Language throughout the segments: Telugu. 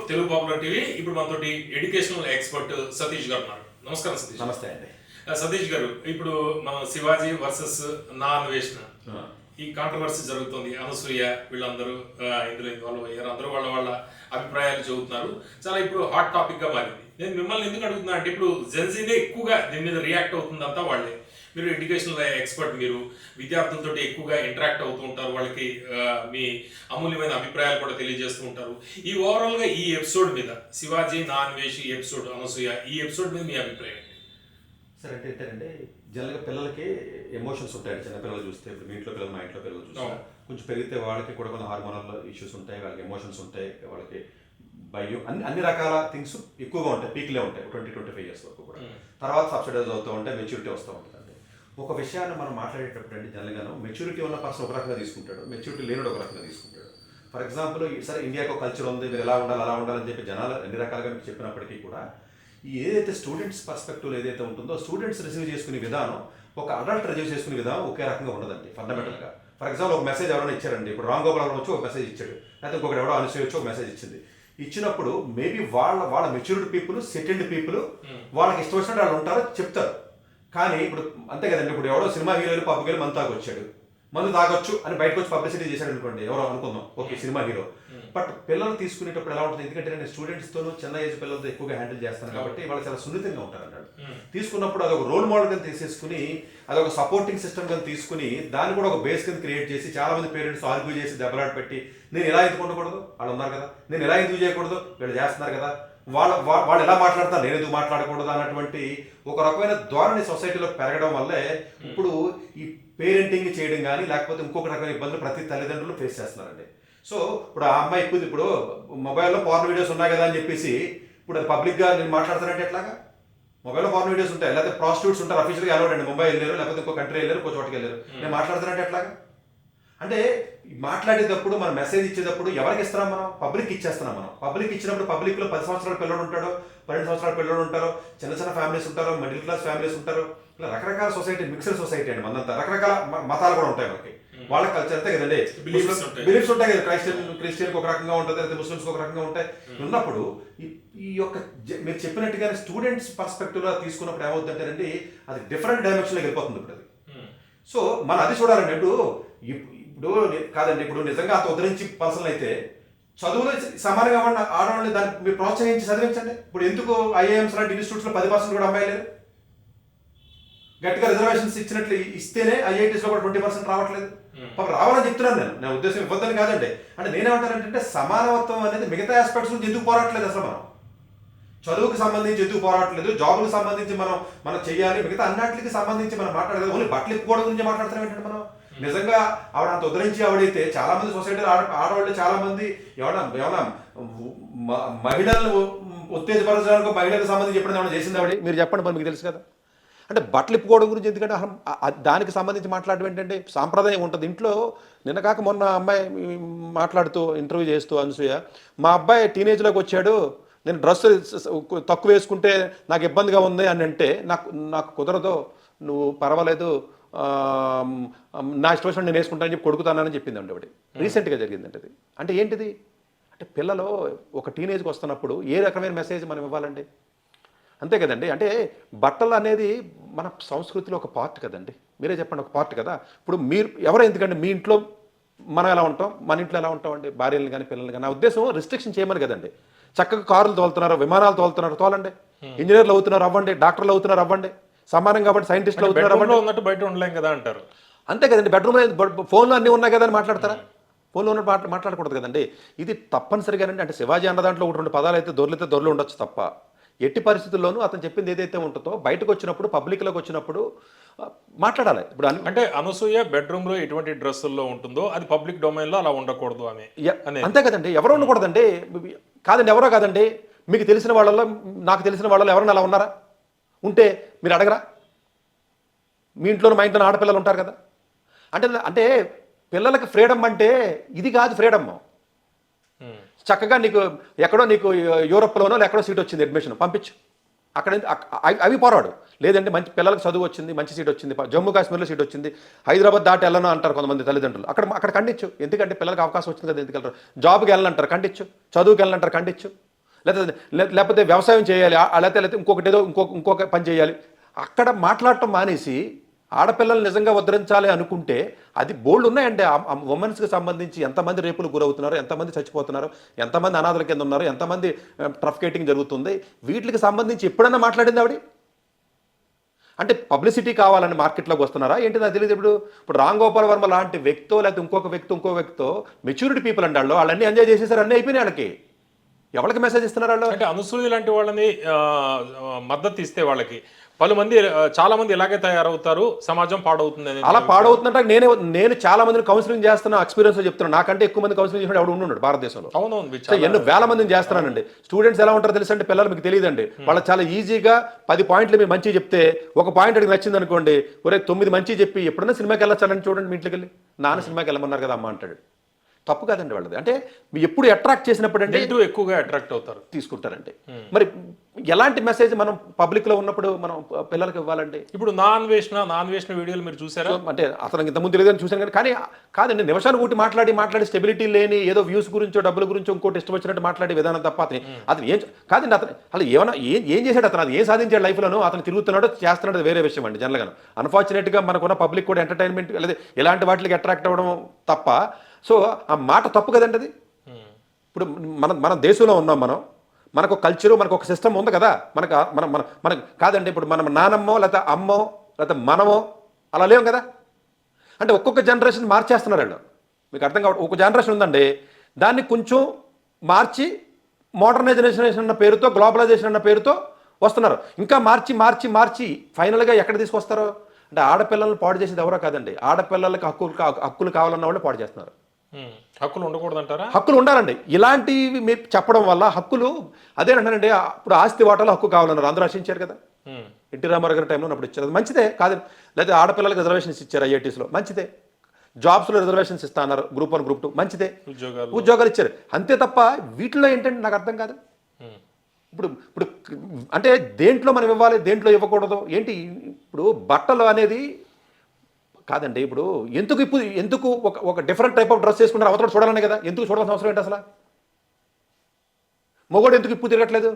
Telugu popular TV. ఇప్పుడు మనతోటి ఎడ్యుకేషనల్ ఎక్స్పర్ట్ సతీష్ గారు ఉన్నారు. నమస్కారం సతీష్. నమస్తే అండి. సతీష్ గారు, ఇప్పుడు మన శివాజీ వర్సెస్ నా అన్వేషణ ఈ కాంట్రవర్సీ జరుగుతుంది. అనసూయ వీళ్ళందరూ ఇందులో ఇన్వాల్వ్ అయ్యారు. అందరూ వాళ్ళ వాళ్ళ అభిప్రాయాలు చెబుతున్నారు. చాలా ఇప్పుడు హాట్ టాపిక్ గా మారింది. నేను మిమ్మల్ని ఎందుకు అడుగుతున్నా అంటే, ఇప్పుడు జెన్సీనే ఎక్కువగా దీని మీద రియాక్ట్ అవుతుందంతా వాళ్ళే. మీరు ఎడ్యుకేషనల్ ఎక్స్పర్ట్, మీరు విద్యార్థులతో ఎక్కువగా ఇంటరాక్ట్ అవుతూ ఉంటారు, వాళ్ళకి మీ అమూల్యమైన అభిప్రాయాలు కూడా తెలియజేస్తూ ఉంటారు. ఈ ఓవరాల్గా ఈ ఎపిసోడ్ మీద, శివాజీ నా అన్వేషి ఎపిసోడ్, అనసూయ ఈ ఎపిసోడ్ మీద మీ అభిప్రాయం ఏంటి? సరే, అంటే ఏంటంటే జనరల్గా పిల్లలకి ఎమోషన్స్ ఉంటాయి. చిన్న పిల్లలు చూస్తే, ఇప్పుడు మీ ఇంట్లో పిల్లలు మా ఇంట్లో పిల్లలు చూస్తే కొంచెం పెరిగితే వాళ్ళకి కూడా కొన్ని హార్మోనల్ ఇష్యూస్ ఉంటాయి, వాళ్ళకి ఎమోషన్స్ ఉంటాయి, వాళ్ళకి భయం, అన్ని రకాల థింగ్స్ ఎక్కువగా ఉంటాయి, పీక్లే ఉంటాయి 20-25 ఇయర్స్ వరకు కూడా. తర్వాత సబ్సిడైజ్ అవుతూ ఉంటాయి, మెచ్యూరిటీ వస్తూ ఉంటుంది. ఒక విషయాన్ని మనం మాట్లాడేటప్పుడు అండి, జనరల్గాను మెచ్యూరిటీ ఉన్న పర్సన్ ఒక రకంగా తీసుకుంటాడు, మెచ్యూరిటీ లేనివాడు ఒక రకంగా తీసుకుంటాడు. ఫర్ ఎగ్జాంపుల్, సరే ఇండియాకి ఒక కల్చర్ ఉంది, మీరు ఎలా ఉండాలి అలా ఉండాలని చెప్పి జనాలు అన్ని రకాలుగా మీకు చెప్పినప్పటికీ కూడా ఏదైతే స్టూడెంట్స్ పర్స్పెక్టివ్ ఏదైతే ఉంటుందో, స్టూడెంట్స్ రిసీవ్ చేసుకునే విధానం ఒక అడల్ట్ రిసీవ్ చేసుకునే విధానం ఒకే రకంగా ఉండదండి ఫండమెంటల్గా. ఫర్ ఎగ్జాంపుల్, ఒక మెసేజ్ ఎవరైనా ఇచ్చారండి, ఇప్పుడు రామ్ గోపాల్ వచ్చి ఒక మెసేజ్ ఇచ్చాడు, లేకపోతే ఇంకొకటి ఎవడో అనసూయ వచ్చి ఒక మెసేజ్ ఇచ్చింది. ఇచ్చినప్పుడు మేబీ వాళ్ళ మెచ్యూర్డ్ పీపుల్, సెటిల్డ్ పీపుల్, వాళ్ళకి ఇష్టం వచ్చినట్టు వాళ్ళు ఉంటారో చెప్తారు. కానీ ఇప్పుడు అంతే కదండి, ఇప్పుడు ఎవడో సినిమా హీరోలు పబ్కి వెళ్ళి మందు తాగొచ్చాడు, మందు తాగొచ్చు అని బయటకు వచ్చి పబ్లిసిటీ చేశాడు అనుకోండి, ఎవరో అనుకుందాం, ఓకే సినిమా హీరో. బట్ పిల్లలు తీసుకునేటప్పుడు ఎలా ఉంటుంది, ఎందుకంటే నేను స్టూడెంట్స్తోనూ చిన్న ఏజ్ పిల్లలతో ఎక్కువగా హ్యాండిల్ చేస్తాను కాబట్టి వాళ్ళు చాలా సున్నితంగా ఉంటారు అన్నాడు. తీసుకున్నప్పుడు అదొక రోల్ మోడల్ గా తీసేసుకుని, అదొక సపోర్టింగ్ సిస్టమ్ గా తీసుకుని, దాన్ని కూడా ఒక బేస్ కింద క్రియేట్ చేసి, చాలా మంది పేరెంట్స్ ఆర్గ్యూ చేసి దెబ్బలాట పెట్టి, నేను ఎలా ఎందుకు ఉండకూడదు, వాళ్ళు ఉన్నారు కదా, నేను ఎలా ఎందుకు చేయకూడదు, వీళ్ళు చేస్తున్నారు కదా, వాళ్ళు ఎలా మాట్లాడతారు, నేను ఎందుకు మాట్లాడకూడదు అన్నటువంటి ఒక రకమైన ధోరణి సొసైటీలో పెరగడం వల్లే ఇప్పుడు ఈ పేరెంటింగ్ చేయడం కానీ, లేకపోతే ఇంకొక రకమైన ఇబ్బందులు ప్రతి తల్లిదండ్రులు ఫేస్ చేస్తున్నారండి. సో ఇప్పుడు ఆ అమ్మాయి ఇప్పుడు మొబైల్లో పార్న్ వీడియోస్ ఉన్నాయి కదా అని చెప్పేసి ఇప్పుడు అది పబ్లిక్గా నేను మాట్లాడతానంటే ఎట్లాగా? మొబైల్లో పార్న్ వీడియోస్ ఉంటాయి, లేకపోతే ప్రాస్టిట్యూట్స్ ఉంటారు, అఫీషియల్గా అలౌడ్ అండి, ముంబై వెళ్ళారు, లేకపోతే ఇంకో కంట్రీ వెళ్ళారు, ఇంకో చోటుకి వెళ్ళారు, నేను మాట్లాడతానంటే ఎట్లాగా? అంటే మాట్లాడేటప్పుడు మనం మెసేజ్ ఇచ్చేటప్పుడు ఎవరికి ఇస్తున్నాం, మనం పబ్లిక్ ఇచ్చేస్తున్నాం. మనం పబ్లిక్ ఇచ్చినప్పుడు పబ్లిక్లో 10 సంవత్సరాల పిల్లడు ఉంటాడు, 12 సంవత్సరాల పిల్లడు ఉంటారు, చిన్న చిన్న ఫ్యామిలీస్ ఉంటారు, మిడిల్ క్లాస్ ఫ్యామిలీస్ ఉంటారు, ఇలా రకరకాల సొసైటీ, మిక్స్డ్ సొసైటీ అండి మనంతా. రకరకాల మతాలు కూడా ఉంటాయి మనకి, వాళ్ళ కల్చర్ అంతే కదండి, బిలీఫ్స్ ఉంటాయి కదా, క్రిస్టియన్కి ఒక రకంగా ఉంటుంది, అయితే ముస్లిమ్స్కి ఒక రకంగా ఉంటాయి. ఉన్నప్పుడు ఈ యొక్క మీరు చెప్పినట్టుగానే స్టూడెంట్స్ పర్స్పెక్టివ్లో తీసుకున్నప్పుడు ఏమవుతుందంటేనండి, అది డిఫరెంట్ డైమెన్షన్లోకి వెళ్ళిపోతుంది ఇప్పుడు అది. సో మనం అది చూడాలండి. ఇప్పుడు కాదండి, ఇప్పుడు నిజంగా అంత ఉద్ధరించి పర్సనల్ అయితే చదువులో సమానంగా ఆడవాళ్ళని దాన్ని మీరు ప్రోత్సహించి చదివించండి. ఇప్పుడు ఎందుకు ఐఏఎంస్ లాంటి ఇన్స్టిట్యూట్స్లో 10% కూడా అమ్మాయి లేదు? గట్టిగా రిజర్వేషన్స్ ఇచ్చినట్లు ఇస్తేనే ఐఐటీస్లో కూడా 20% రావట్లేదు. పాపం రావాలని చెప్తున్నాను నేను ఉద్దేశం ఇవ్వద్దని కాదండి. అంటే నేనేమంటానంటే, సమానత్వం అనేది మిగతా ఆస్పెక్ట్స్ నుంచి ఎందుకు పోరాటలేదు అసలు? మనం చదువుకు సంబంధించి ఎందుకు పోరాటలేదు, జాబులకు సంబంధించి మనం చెయ్యాలి, మిగతా అన్నింటికి సంబంధించి మనం మాట్లాడలేదు. ఓన్లీ బట్టలు ఇప్పుకోవడం గురించి మాట్లాడుతున్నాం ఏంటంటే మనం. నిజంగా ఆవిడ అంత ఉద్ధరించి ఆవిడైతే చాలా మంది సొసైటీలో ఆడవాళ్ళు చాలా మంది ఏమన్నా మహిళలను ఉత్తేజపరచడానికి మహిళలకు సంబంధించి ఎప్పుడైనా ఏమైనా చేసింది ఆవిడ? మీరు చెప్పండి, మరి మీకు తెలుసు కదా. అంటే బట్టలు ఇప్పుకోవడం గురించి ఎందుకంటే దానికి సంబంధించి మాట్లాడడం ఏంటంటే సాంప్రదాయం ఉంటుంది ఇంట్లో. నిన్న కాక మొన్న అమ్మాయి మాట్లాడుతూ ఇంటర్వ్యూ చేస్తూ, అనసూయ, మా అబ్బాయి టీనేజ్లోకి వచ్చాడు, నేను డ్రెస్ తక్కువ వేసుకుంటే నాకు ఇబ్బందిగా ఉంది అని అంటే, నాకు కుదరదు, నువ్వు పర్వాలేదు, నా ఇష్టం నేను వేసుకుంటానని చెప్పి కొడుకుతానని చెప్పింది అండి ఒకటి. రీసెంట్గా జరిగిందండి అది. అంటే ఏంటిది అంటే, పిల్లలు ఒక టీనేజ్కి వస్తున్నప్పుడు ఏ రకమైన మెసేజ్ మనం ఇవ్వాలండి? అంతే కదండి. అంటే బట్టలు అనేది మన సంస్కృతిలో ఒక పార్ట్ కదండి. మీరే చెప్పండి, ఒక పార్ట్ కదా. ఇప్పుడు మీరు ఎవరో ఎందుకంటే, మీ ఇంట్లో మనం ఎలా ఉంటాం, మన ఇంట్లో ఎలా ఉంటామండి, భార్యలను కానీ పిల్లల్ని కానీ. నా ఉద్దేశం రిస్ట్రిక్షన్ చేయమని కదండి. చక్కగా కారులు తోలుతున్నారు, విమానాలు తోలుతున్నారు, తోలండి. ఇంజనీర్లు అవుతున్నారు అవ్వండి, డాక్టర్లు అవుతున్నారు అవ్వండి, సమానం కాబట్టి సైంటిస్టులు అవుతున్నారు ఉన్నట్టు బయట ఉండలేం కదా అంటారు. అంతే కదండి. బెడ్రూమ్లో ఫోన్లో అన్నీ ఉన్నాయి కదా అని మాట్లాడతారా? ఫోన్లో ఉన్నట్టు మాట్లాడకూడదు కదండి. ఇది తప్పనిసరిగానండి. అంటే శివాజీ అన్న దాంట్లో 1-2 పదాలు అయితే దొర్లు ఉండొచ్చు తప్ప, ఎట్టి పరిస్థితుల్లోనూ అతను చెప్పింది ఏదైతే ఉంటుందో బయటకు వచ్చినప్పుడు, పబ్లిక్లోకి వచ్చినప్పుడు మాట్లాడాలి. ఇప్పుడు అంటే అనసూయ బెడ్రూమ్లో ఎటువంటి డ్రెస్సుల్లో ఉంటుందో అది పబ్లిక్ డొమైన్లో అలా ఉండకూడదు అని. అంతే కదండి. ఎవరో ఉండకూడదండి. కాదండి, ఎవరో కాదండి, మీకు తెలిసిన వాళ్ళలో, నాకు తెలిసిన వాళ్ళలో ఎవరైనా అలా ఉన్నారా? ఉంటే మీరు అడగరా? మీ ఇంట్లో, మా ఇంట్లో ఆడపిల్లలు ఉంటారు కదా. అంటే పిల్లలకి ఫ్రీడమ్ అంటే ఇది కాదు. ఫ్రీడమ్ చక్కగా నీకు ఎక్కడో నీకు యూరోప్లోనో ఎక్కడో సీట్ వచ్చింది, అడ్మిషన్ పంపించు, అక్కడ అవి పోరాడు. లేదంటే మంచి పిల్లలకు చదువు వచ్చింది, మంచి సీట్ వచ్చింది, జమ్మూ కాశ్మీర్లో సీట్ వచ్చింది, హైదరాబాద్ దాటి వెళ్ళను అంటారు కొంతమంది తల్లిదండ్రులు. అక్కడ ఖండించు. ఎందుకంటే పిల్లలకు అవకాశం వచ్చింది కదా, ఎందుకు వెళ్ళరు? జాబ్కి వెళ్ళనంటారు, ఖండించు. చదువుకి వెళ్ళనంటారు, ఖండించు. లేకపోతే వ్యవసాయం చేయాలి, లేకపోతే ఇంకొక పని చేయాలి. అక్కడ మాట్లాడటం మానేసి ఆడపిల్లలు నిజంగా ఉద్ధరించాలి అనుకుంటే అది బోల్డ్ ఉన్నాయండి. ఉమెన్స్కి సంబంధించి ఎంతమంది రేపులు గురవుతున్నారు, ఎంతమంది చచ్చిపోతున్నారు, ఎంతమంది అనాథల కింద ఉన్నారు, ఎంతమంది ట్రఫికేటింగ్ జరుగుతుంది, వీటికి సంబంధించి ఎప్పుడన్నా మాట్లాడింది ఆవిడ? అంటే పబ్లిసిటీ కావాలని మార్కెట్లోకి వస్తున్నారా ఏంటి నాకు తెలియదు. ఇప్పుడు రామ్ గోపాల్ వర్మ లాంటి వ్యక్తో లేకపోతే ఇంకో వ్యక్తో మెచ్యూరిటీ పీపుల్ అంటే వాళ్ళన్నీ ఎంజాయ్ చేసేసారు, అన్నీ అయిపోయినాయి వాళ్ళకి. ఎవరికి మెసేజ్ ఇస్తున్నారు వాళ్ళు? అంటే అనసూయ లాంటి వాళ్ళని మద్దతు ఇస్తే వాళ్ళకి చాలా మంది ఇలాగే తయారవుతారు, సమాజం పాడవుతుంది. అలా పాడవుతుందంటే నేను చాలా మందిని కౌన్సిలింగ్ చేస్తున్న ఎక్స్పీరియన్స్ చెప్తున్నాను. నాకంటే ఎక్కువ మంది కౌన్సిలింగ్ చేసిన ఎవడు ఉన్నాడు భారతదేశంలో. అవునవును, ఎన్నో వేల మందిని చేస్తున్నానండి. స్టూడెంట్స్ ఎలా ఉంటారో తెలుసంటే పిల్లలు మీకు తెలియదండి. వాళ్ళకి చాలా ఈజీగా 10 పాయింట్లు మీరు మంచి చెప్తే ఒక పాయింట్ అడిగి నచ్చింది అనుకోండి, ఒరే 9 మంచి చెప్పి ఎప్పుడైనా సినిమాకి వెళ్ళొచ్చానని చూడండి, మీ ఇంట్లోకి వెళ్ళి నాన్న సినిమాకి వెళ్ళమన్నారు కదా అమ్మ అంటాడు. తప్పు కాదండి వాళ్ళది. అంటే ఎప్పుడు అట్రాక్ట్ చేసినప్పుడు అంటే ఎక్కువగా అట్రాక్ట్ అవుతారు, తీసుకుంటారండి. మరి ఎలాంటి మెసేజ్ మనం పబ్లిక్ లో ఉన్నప్పుడు మనం పిల్లలకి ఇవ్వాలండి? ఇప్పుడు నా అన్వేషణ వీడియోలు మీరు చూసారా? అంటే అతనికి ఇంతకుముందు తెలియదని చూసాను కానీ కాదండి, నిమిషాలు కూటి మాట్లాడి స్టెబిలిటీ లేని ఏదో వ్యూస్ గురించో డబ్బుల గురించో ఇంకోటి ఇష్టం వచ్చినట్టు మాట్లాడే విధానం తప్ప అతను ఏం కాదండి. అతను ఏమైనా ఏం చేశాడు, అతను ఏం సాధించాడు లైఫ్లోనూ? అతను తిరుగుతున్నాడో చేస్తున్నాడు వేరే విషయం అండి. జనరల్గా అన్ఫార్చునేట్గా మనకున్న పబ్లిక్ కూడా ఎంటర్టైన్మెంట్ లేదా ఇలాంటి వాటికి అట్రాక్ట్ అవ్వడం తప్ప. సో ఆ మాట తప్పు కదండి అది. ఇప్పుడు మన దేశంలో ఉన్నాం, మనకు కల్చరు, మనకు ఒక సిస్టమ్ ఉంది కదా. మనకు కాదండి, ఇప్పుడు మనం నానమ్మో లేకపోతే అమ్మో లేకపోతే మనమో అలా లేవు కదా. అంటే ఒక్కొక్క జనరేషన్ మార్చేస్తున్నారు వాళ్ళు. మీకు అర్థం కావడం, ఒక జనరేషన్ ఉందండి, దాన్ని కొంచెం మార్చి మోడర్నైజేషన్ అన్న పేరుతో, గ్లోబలైజేషన్ అన్న పేరుతో వస్తున్నారు. ఇంకా మార్చి ఫైనల్గా ఎక్కడ తీసుకొస్తారో అంటే ఆడపిల్లలను పాడు చేసేది ఎవరో కాదండి, ఆడపిల్లలకి హక్కులు కావాలన్న వాళ్ళు పాడు చేస్తున్నారు. హక్కులు ఉండకూడదంటారా? హక్కులు ఉండాలండి. ఇలాంటివి మీరు చెప్పడం వల్ల హక్కులు అదేనంటానండి. ఇప్పుడు ఆస్తి వాటాలో హక్కు కావాలన్నారు, అందరూ రక్షించారు కదా. ఎన్టీ రామారావు గారి టైంలో ఉన్నప్పుడు ఇచ్చారు, మంచిదే కాదు. లేదా ఆడపిల్లలకు రిజర్వేషన్స్ ఇచ్చారు ఐఐటీస్లో, మంచిదే. జాబ్స్లో రిజర్వేషన్స్ ఇస్తా అన్నారు, గ్రూప్ 1 గ్రూప్ 2, మంచిదే. ఉద్యోగాలు ఇచ్చారు, అంతే తప్ప వీటిలో ఏంటంటే నాకు అర్థం కాదు. ఇప్పుడు అంటే దేంట్లో మనం ఇవ్వాలి, దేంట్లో ఇవ్వకూడదు ఏంటి? ఇప్పుడు బట్టలు అనేది కాదండి. ఇప్పుడు ఎందుకు ఒక డిఫరెంట్ టైప్ ఆఫ్ డ్రెస్ వేసుకుంటారు, అవతల చూడాలనే కదా. ఎందుకు చూడాల్సిన అవసరం ఏంటి అసలు? మొగోడు ఎందుకు ఇప్పు తిరగట్లేదు?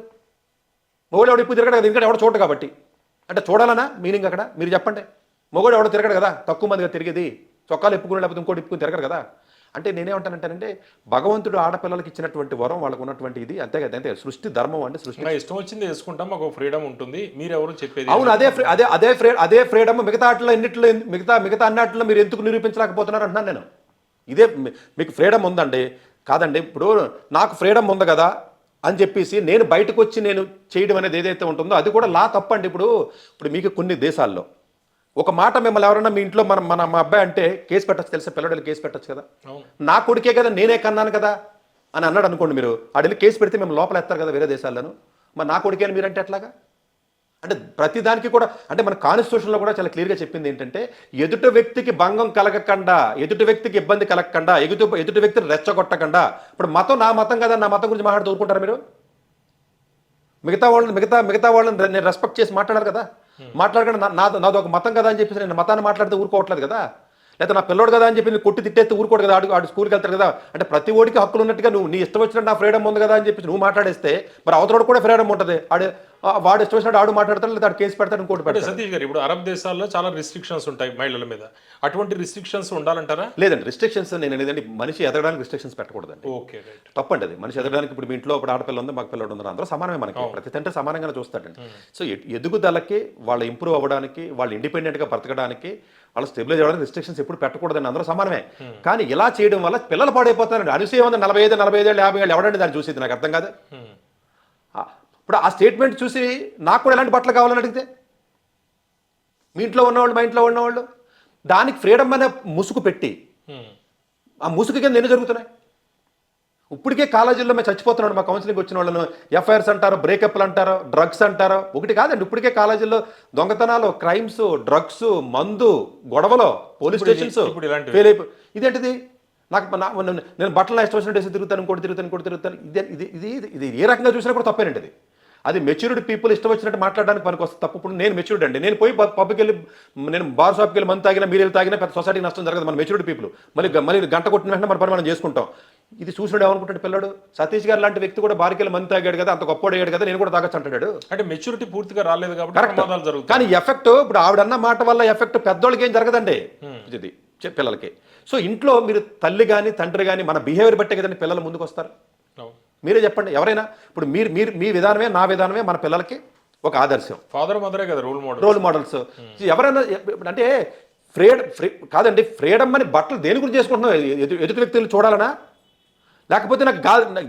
మొగోడు ఎవడు ఇప్పు తిరగడు కదా, ఎందుకంటే ఎవడో చూడడు కాబట్టి. అంటే చూడాలనా మీనింగ్ అక్కడ? మీరు చెప్పండి. మొగోడు ఎవడో తిరగడు కదా, తక్కువ మందిగా తిరిగేది. చొక్కాలు ఇప్పుకుని లేకపోతే ఇంకోటి ఇప్పుకుని తిరగరు కదా. అంటే నేనేమంటానంటే భగవంతుడు ఆడపిల్లలకి ఇచ్చినటువంటి వరం, వాళ్ళకు ఉన్నటువంటి ఇది అంతే కదా. అంతే సృష్టి ధర్మం అంటే సృష్టి ఇష్టం వచ్చింది వేసుకుంటాం, మాకు ఫ్రీడమ్ ఉంటుంది, మీరెవరు చెప్పేది. అవును, అదే ఫ్రీడమ్ మిగతా ఆటలో ఎన్నిట్లో మిగతా అన్నిట్లో మీరు ఎందుకు నిరూపించలేకపోతున్నారు అంటున్నాను నేను. ఇదే మీకు ఫ్రీడమ్ ఉందండి. కాదండి, ఇప్పుడు నాకు ఫ్రీడమ్ ఉంది కదా అని చెప్పేసి నేను బయటకు వచ్చి నేను చేయడం అనేది ఏదైతే ఉంటుందో అది కూడా లా తప్పండి. ఇప్పుడు మీకు కొన్ని దేశాల్లో ఒక మాట మిమ్మల్ని ఎవరైనా మీ ఇంట్లో మా అబ్బాయి అంటే కేసు పెట్టచ్చు, తెలుసా? పిల్లడికి కేసు పెట్టచ్చు కదా. నా కొడుకే కదా, నేనే కన్నాను కదా అని అన్నాడు అనుకోండి, మీరు ఆడెళ్ళి కేసు పెడితే మేము లోపల ఎత్తారు కదా వేరే దేశాల్లోనూ. మరి నా కొడుకే అని మీరంటే ఎట్లాగా? అంటే ప్రతిదానికి కూడా అంటే మన కాన్స్టిట్యూషన్లో కూడా చాలా క్లియర్గా చెప్పింది ఏంటంటే ఎదుటి వ్యక్తికి భంగం కలగకుండా, ఎదుటి వ్యక్తికి ఇబ్బంది కలగకుండా, ఎదుటి వ్యక్తిని రెచ్చగొట్టకుండా. ఇప్పుడు మతం నా మతం కదా, నా మతం గురించి మాట్లాడుతూ ఊరుకుంటారా మీరు? మిగతా వాళ్ళని నేను రెస్పెక్ట్ చేసి మాట్లాడారు కదా. మాట్లాడకుండా నాది ఒక మతం కదా అని చెప్పేసి నేను మతాన్ని మాట్లాడితే ఊరుకోవట్లేదు కదా. లేకపోతే నా పిల్లోడు కదా అని చెప్పి నేను కొట్టి తిట్టేస్తే ఊరుకోడు కదా. ఆడు స్కూల్కి వెళ్తారు కదా. అంటే ప్రతి ఓడికి హక్కులు ఉన్నట్టుగా నువ్వు నీ ఇష్టం వచ్చినట్టు నా ఫ్రీడమ్ ఉంది కదా అని చెప్పి నువ్వు మాట్లాడేస్తే మరి అవతలోడు కూడా ఫ్రీడమ్ ఉంటుంది. వాడు ఇష్టం వచ్చినట్టు ఆడు మాట్లాడతాడు, లేదా కేసు పెడతాడు, ఇంకోటి పెడతాడు. సతీష్ గారు, ఇప్పుడు అరబ్ దేశాల్లో చాలా రిస్ట్రిక్షన్స్ ఉంటాయి మహిళల మీద, అటువంటి రిస్ట్రిక్షన్స్ ఉండాలంటారా? లేదండి, రిస్ట్రిక్షన్స్ నేను అనేది మనిషి ఎదగడానికి రిస్ట్రిక్షన్స్ పెట్టకూడదండి. ఓకే, తప్పండి అది. మనిషి ఎదగడానికి ఇప్పుడు మీ ఇంట్లో ఇప్పుడు ఆడపిల్ల ఉంది, మాకు పిల్లడు ఉన్నారు, అందరూ సమానమే. మనకి ప్రతి తండ్రి సమానంగానే చూస్తాడండి. సో ఎదుగుదలకి, వాళ్ళు ఇంప్రూవ్ అవ్వడానికి, వాళ్ళు ఇండిపెండెంట్గా బ్రతకడానికి, వాళ్ళు స్టెబిలైజ్ అవ్వడానికి రిస్ట్రిక్షన్స్ ఎప్పుడు పెట్టకూడదండి. అందరూ సమానమే. కానీ ఇలా చేయడం వల్ల పిల్లలు పాడైపోతారండి. అనుసూయ ఉంది 45 ఏళ్ళు 50 ఏళ్ళు, ఎవడండి దాన్ని చూసేది? నాకు అర్థం కాదు. ఇప్పుడు ఆ స్టేట్మెంట్ చూసి నాకు కూడా ఎలాంటి బట్టలు కావాలని అడిగితే మీ ఇంట్లో ఉన్నవాళ్ళు, మా ఇంట్లో ఉన్నవాళ్ళు దానికి ఫ్రీడమ్ అనే ముసుగు పెట్టి ఆ ముసుగు కింద ఎన్ని జరుగుతున్నాయి? ఇప్పటికే కాలేజీల్లో మేము చచ్చిపోతున్నాడు. మా కౌన్సిలింగ్ వచ్చిన వాళ్ళను ఎఫ్ఐఆర్స్ అంటారు, బ్రేకప్లు అంటారు, డ్రగ్స్ అంటారు. ఒకటి కాదండి, ఇప్పటికే కాలేజీల్లో దొంగతనాలు, క్రైమ్స్, డ్రగ్స్, మందు, గొడవలు, పోలీస్ స్టేషన్స్ ఫెయిల్ అయిపోయి. ఇదేంటిది? నేను బట్టలు ఇష్టం వచ్చినట్టు తిరుగుతాను, ఇంకోటి తిరుగుతాను. ఇది ఏ రకంగా చూసినా కూడా తప్పేనండి. అది అది మెచ్యూర్డ్ పీపుల్ ఇష్టం వచ్చినట్టు మాట్లాడడానికి పనికి వస్తుంది తప్ప. ఇప్పుడు నేను మెచ్యూర్డ్ అండి, నేను పోయి పబ్కి వెళ్ళి నేను బార్ షాప్కి వెళ్ళి మంది తాగినా, మీరు వెళ్ళి తాగినా పెద్ద సొసైటీకి నష్టం జరగదు. మన మెచ్యూర్డ్ పీపుల్ మళ్ళీ గంట కొట్టిన వెంటనే మన పని మనం చేసుకుంటాం. ఇది చూసినాడు ఏమనుకుంటాడు పిల్లడు, సతీష్ గారు లాంటి వ్యక్తి కూడా బారికెళ్ళి మంది తాగాడు కదా, అంత గొప్ప అయ్యాడు కదా, నేను కూడా తాగొచ్చు అంటాడు. అంటే మెచ్యూరిటీ పూర్తిగా రాలేదు కాబట్టి కరెక్ట్. ప్రమాదాలు జరుగుతాయి. కానీ ఎఫెక్ట్ ఇప్పుడు ఆవిడన్న మాట వల్ల ఎఫెక్ట్ పెద్దోళ్ళకి ఏం జరగదండి, ఇది పిల్లలకి. సో ఇంట్లో మీరు తల్లి కానీ తండ్రి కానీ మన బిహేవియర్ బట్టే కదండి పిల్లలు ముందుకు వస్తారు. మీరే చెప్పండి, ఎవరైనా ఇప్పుడు మీరు మీరు మీ విధానమే నా విధానమే మన పిల్లలకి ఒక ఆదర్శం. ఫాదర్ మదరే కదా రోల్ మోడల్స్. ఎవరైనా అంటే కాదండి, ఫ్రీడమ్ అని బట్టలు దేని గురించి చేసుకుంటున్నాం, ఎదుటి వ్యక్తులు చూడాలనా, లేకపోతే నాకు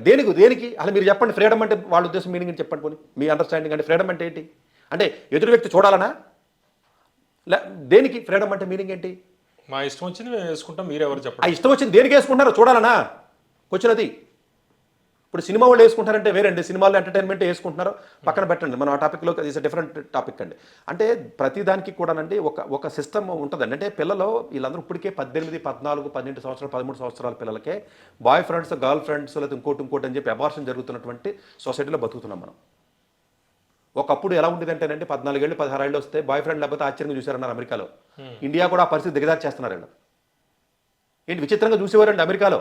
దేనికి అసలు మీరు చెప్పండి. ఫ్రీడమ్ అంటే వాళ్ళ ఉద్దేశం మీనింగ్ చెప్పండి, పోనీ మీ అండర్స్టాండింగ్. అంటే ఫ్రీడమ్ అంటే ఏంటి, అంటే ఎదుటి వ్యక్తి చూడాలనా, దేనికి ఫ్రీడమ్ అంటే మీనింగ్ ఏంటి? మా ఇష్టం వచ్చింది మేము వేసుకుంటాం, మీరెవరు చెప్పండి. ఆ ఇష్టం వచ్చింది దేనికి వేసుకుంటున్నారో చూడాలనా వచ్చినది. ఇప్పుడు సినిమా వాళ్ళు వేసుకుంటారంటే వేరండి, సినిమాల్లో ఎంటర్టైన్మెంట్ వేసుకుంటున్నారో పక్కన పెట్టండి, మనం ఆ టాపిక్లో ఇస్ డిఫరెంట్ టాపిక్ అండి. అంటే ప్రతిదానికి కూడానండి ఒక సిస్టమ్ ఉంటుందండి. అంటే పిల్లలు వీళ్ళందరూ ఇప్పటికే 18, 14, 12 సంవత్సరాలు 13 సంవత్సరాల పిల్లలకే బాయ్ ఫ్రెండ్స్, గర్ల్ ఫ్రెండ్స్, లేదా ఇంకోటి అని చెప్పి అబార్షన్ జరుగుతున్నటువంటి సొసైటీలో బతుకుతున్నాం మనం. ఒకప్పుడు ఎలా ఉండేదంటేనండి 14 ఏళ్ళు 16 ఏళ్ళు వస్తే బాయ్ ఫ్రెండ్ లేకపోతే ఆశ్చర్యంగా చూసారన్నారు అమెరికాలో. ఇండియా కూడా ఆ పరిస్థితి దిగజారు చేస్తున్నారు వీళ్ళు. ఏంటి విచిత్రంగా చూసేవారండి అమెరికాలో.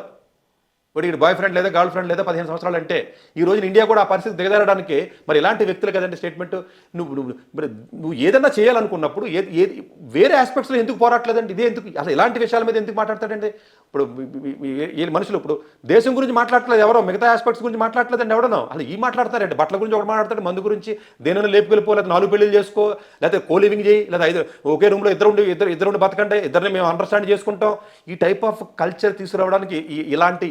ఇప్పుడు ఇక్కడ బాయ్ ఫ్రెండ్ లేదా గర్ల్ ఫ్రెండ్ లేదా 15 సంవత్సరాలు అంటే ఈ రోజు ఇండియా కూడా ఆ పరిస్థితి దిగజారడానికి మరి ఇలాంటి వ్యక్తులు కదండి స్టేట్మెంట్. నువ్వు ఏదన్నా చేయాలనుకున్నప్పుడు వేరే ఆస్పెక్ట్స్లో ఎందుకు పోరాటలేదండి, ఇదే ఎందుకు అసలు ఇలాంటి విషయాల మీద ఎందుకు మాట్లాడతాడండి? ఇప్పుడు మనుషులు ఇప్పుడు దేశం గురించి మాట్లాడట్లేదు ఎవరో, మిగతా ఆస్పెక్ట్స్ గురించి మాట్లాడలేదండి ఎవడనో. అసలు ఈ మాట్లాడతారండి, బట్టల గురించి ఒకటి మాట్లాడతాడు, మందు గురించి దేనిలో లేపుకెళ్ళిపో, లేదా 4 పెళ్లిళ్ళు చేసుకో, లేకపోతే కో లివింగ్ చేయి, లేదా ఒకే రూమ్లో ఇద్దరు బతకండి, ఇద్దరిని మేము అండర్స్టాండ్ చేసుకుంటాం. ఈ టైప్ ఆఫ్ కల్చర్ తీసుకురావడానికి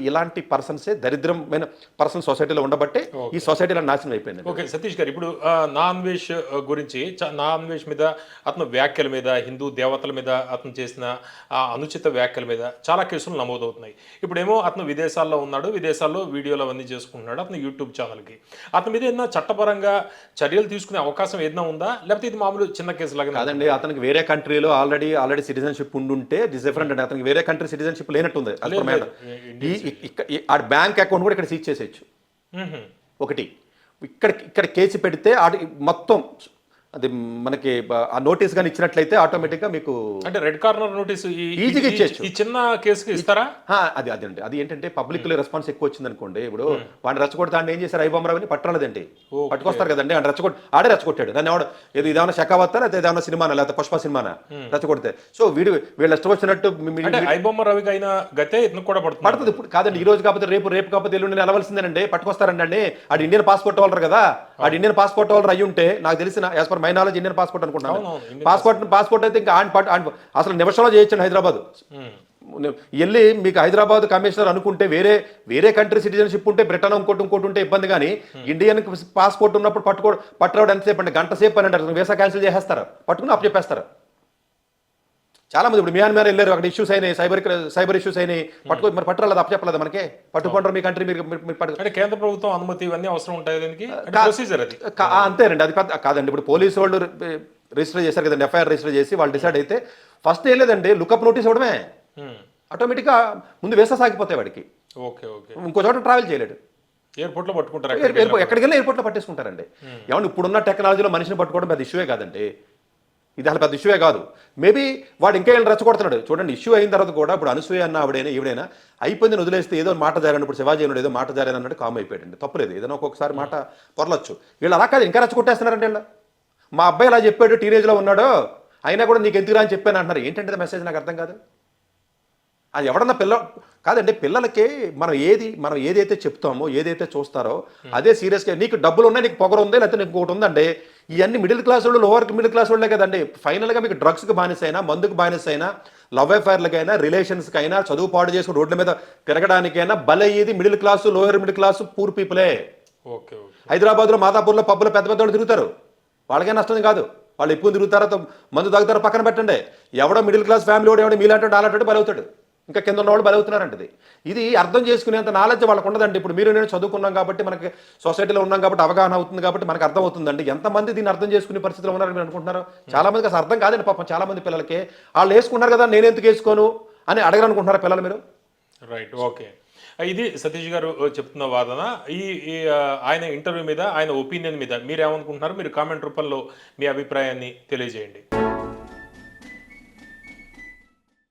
ఇలాంటి పర్సన్సే దరిద్రమైన పర్సన్ సొసైటీలో ఉండబట్టే ఈ సొసైటీలో నాశనం అయిపోయింది. ఓకే సతీష్ గారు, ఇప్పుడు నాన్ వెజ్ గురించి, నాన్ వెజ్ మీద అతను వ్యాఖ్యల మీద, హిందూ దేవతల మీద అతను చేసిన అనుచిత వ్యాఖ్యల మీద చాలా కేసులు నమోదవుతున్నాయి. ఇప్పుడేమో అతను విదేశాల్లో ఉన్నాడు, విదేశాల్లో వీడియోలు అవన్నీ చేసుకుంటున్నాడు అతను యూట్యూబ్ ఛానల్కి. అతని మీద ఏదైనా చట్టపరంగా చర్యలు తీసుకునే అవకాశం ఏదైనా ఉందా, లేకపోతే ఇది మామూలు చిన్న కేసు లాగా? కాదండి, అతనికి వేరే కంట్రీలో ఆల్రెడీ సిటిజన్షిప్ ఉండుంటే డిఫరెంట్ అండి. అతనికి వేరే కంట్రీ సిటిజన్షిప్ లేనట్టుంది. ఆ బ్యాంక్ అకౌంట్ కూడా ఇక్కడ సీజ్ చేసేయచ్చు. ఒకటి ఇక్కడ కేసు పెడితే మొత్తం అది మనకి ఆ నోటీస్ కానీ ఇచ్చినట్లయితే ఆటోమేటిక్గా మీకు అంటే రెడ్ కార్నర్ నోటీస్ ఈజీగా ఇచ్చేయచ్చు. ఈ చిన్న కేసుకి ఇస్తారా? అదండి, అది ఏంటంటే పబ్లిక్ రెస్పాన్స్ ఎక్కువ వచ్చింది అనుకోండి. ఇప్పుడు వాడిని రెచ్చగొడితే ఆయన ఏం చేశారు, ఐబొమ్మరావుని పట్టలేదండి, పట్టుకొస్తారు కదండి. ఆయన ఆడే రెచ్చగొట్టాడు. దాన్ని ఇదేమన్నా శకావత్తా లేకపోతే ఏదైనా సినిమానా లేకపోతే పుష్ప సినిమానా రెచ్చగొడితే. సో వీళ్ళు ఇష్టం వచ్చినట్టు ఐబొమ్మరావుకి అయిన గతే ఇతను కూడా పడుతుంది. ఇప్పుడు కాదండి, ఈ రోజు కాకపోతే రేపు కాకపోతే ఎల్లుండి నిలవలసిందేనండి, పట్టుకొస్తారండి. ఆడు ఇండియన్ పాస్పోర్ట్ హోల్డర్ కదా, ఆడు ఇండియన్ పాస్పోర్ట్ హోల్డర్ అయ్యి ఉంటే నాకు తెలిసిన as per my knowledge Indian passport అనుకుంటాను. పాస్పోర్ట్ అయితే ఇంకా అసలు నిమిషంలో చేయొచ్చండి హైదరాబాద్ వెళ్ళి. మీకు హైదరాబాద్ కమిషనర్ అనుకుంటే వేరే కంట్రీ సిటిజన్షిప్ ఉంటే బ్రిటన్ ఇంకోటి ఉంటే ఇబ్బంది, కానీ ఇండియన్ పాస్పోర్ట్ ఉన్నప్పుడు పట్టుకోవడం ఎంతసేపు అండి, గంట సేపు అని అంటారు. వీసా క్యాన్సిల్ చేసేస్తారు, పట్టుకుని అప్పు చెప్పేస్తారు. చాలా మంది ఇప్పుడు మియాన్మార్ వెళ్ళారు, అక్కడ ఇష్యూస్ అయినాయి, సైబర్ ఇష్యూస్ అయినాయి, మరి పట్టుకోలేదు, అప్పు చెప్పలేదు మనకి, పట్టుకుంటారు మీ కంట్రీ మీరు అంటే కేంద్ర ప్రభుత్వం అనుమతి ఇవన్నీ అవసరం ఉంటాయి అంతేనండి. అది కాదండి, ఇప్పుడు పోలీసు వాళ్ళు రిజిస్టర్ చేశారు కదండి, ఎఫ్ఐఆర్ రిజిస్టర్ చేసి వాళ్ళు డిసైడ్ అయితే ఫస్ట్ ఏం లేదండి, లుకప్ నోటీస్ ఇవ్వడమే. ఆటోమేటిక్గా ముందు వేసా సాగిపోతాయి వాడికి. ఇంకో చోట ట్రావెల్ చేయలేడు, ఎయిర్పోర్ట్లో పట్టుకుంటారు, ఎక్కడికి వెళ్ళి ఎయిర్పోర్ట్లో పట్టేసుకుంటారండి. ఏమన్నా ఇప్పుడున్న టెక్నాలజీలో మనిషిని పట్టుకోవడం పెద్ద ఇష్యూవే కాదండి, ఇది అసలు పెద్ద ఇష్యూవే కాదు. మేబీ వాడు ఇంకా వీళ్ళు రెచ్చగొడుతున్నాడు చూడండి. ఇష్యూ అయిన తర్వాత కూడా ఇప్పుడు అనసూయ అన్న ఈవిడైనా అయిపోయింది వదిలేస్తే ఏదో మాట జారాను, ఇప్పుడు శివాజీ అన్నాడు ఏదో మాట జారాను అన్నట్టు కామ్ అయిపోయాడండి. తప్పులేదు, ఏదైనా ఒక్కొక్కసారి మాట పొరలొచ్చు. వీళ్ళు అలా కాదు, ఇంకా రెచ్చగొట్టేస్తున్నారండి వీళ్ళు. మా అబ్బాయి ఇలా చెప్పాడు, టీనేజ్లో ఉన్నాడు, అయినా కూడా నీకు ఎందుకురా అని చెప్పాను అంటున్నారు. ఏంటంటే మెసేజ్ నాకు అర్థం కాదు. అది ఎవడన్నా కాదండి, పిల్లలకి మనం ఏదైతే చెప్తామో, ఏదైతే చూస్తారో అదే సీరియస్గా. నీకు డబ్బులు ఉన్నాయి, నీకు పొగరు ఉంది, లేకపోతే నీకు ఒకటి ఉందండి, ఇవన్నీ మిడిల్ క్లాస్ వాళ్ళు, లోవర్ మిడిల్ క్లాస్ వాళ్ళే కదండి. ఫైనల్గా మీకు డ్రగ్స్కి బానిసైనా, మందుకు బానిసైనా, లవ్ అఫైర్లకైనా, రిలేషన్స్కైనా, చదువు పాడు చేసుకుని రోడ్ల మీద తిరగడానికైనా బలయ్యేది middle class, lower middle class, poor పీపులే. హైదరాబాద్లో మాదాపూర్లో పబ్బులో పెద్ద పెద్దవాళ్ళు తిరుగుతారు, వాళ్ళకే నష్టం కాదు. వాళ్ళు ఎక్కువ తిరుగుతారో మందు తాగుతారో పక్కన పెట్టండి. ఎవడో మిడిల్ క్లాస్ ఫ్యామిలీ వాడు ఎవడో మీలాంటి అలాంటి బలవుతాడు, ఇంకా కింద ఉన్న వాళ్ళు బలవుతున్నారంటది. ఇది అర్థం చేసుకునేంత నాలెడ్జ్ వాళ్ళకు ఉండదండి. ఇప్పుడు మీరు నేను చదువుకున్నాం కాబట్టి, మనకి సొసైటీలో ఉన్నాం కాబట్టి అవగాహన అవుతుంది కాబట్టి మనకు అర్థం అవుతుందండి. ఎంతమంది దీన్ని అర్థం చేసుకునే పరిస్థితిలో ఉన్నారని మీరు అనుకుంటున్నారు? చాలా మందికి అసలు అర్థం కాదండి పాపం. చాలా మంది పిల్లలకి వాళ్ళు వేసుకున్నారు కదా, నేను ఎందుకు వేసుకోను అని అడగరనుకుంటున్నారా పిల్లలు మీరు? Right, okay. ఇది సతీష్ గారు చెప్తున్న వాదన. ఈ ఆయన ఇంటర్వ్యూ మీద, ఆయన ఒపీనియన్ మీద మీరేమనుకుంటున్నారు? మీరు కామెంట్ రూపంలో మీ అభిప్రాయాన్ని తెలియజేయండి.